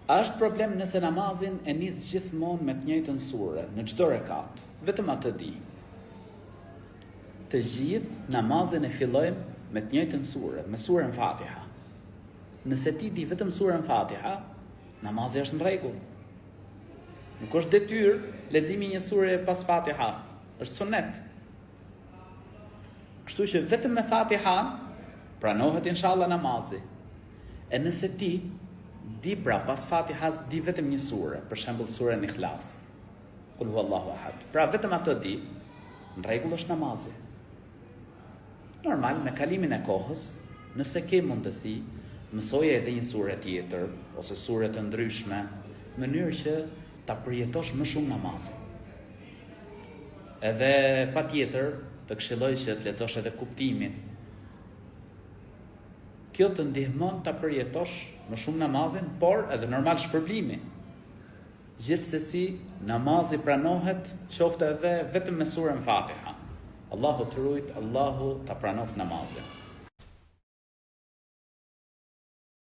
A është problem nëse namazin e nis gjithmonë me të njëjtën sure, në çdo rekat, vetëm atë di. Të gjithë namazin e fillojmë me të njëjtën sure, me surën Fatiha. Nëse ti di vetëm surën Fatiha, namazi është në rregull. Nuk është detyrë leximi një sure pas Fatihas, është sunet. Kështu që vetëm me Fatihan pranohet inshallah namazi. E nëse ti di pra pas Fatihas di vetëm një sure, për shembull surën Ikhlas, Kul huwallahu ahad. Pra vetëm atë di, në rregull është namazi. Normal me kalimin e kohës, nëse ke mundësi, mësoje edhe një sure tjetër ose sure të ndryshme, në mënyrë që ta përjetosh më shumë namazin. Edhe patjetër të këshilloj që të lexosh edhe kuptimin. Kjo të ndihmon ta përjetosh më shumë namazin, por edhe normal shpërblimi. Gjithsesi, namazi pranohet qoftë edhe vetëm me surën Fatiha. Allahu të rujt, Allahu ta pranoft namazin.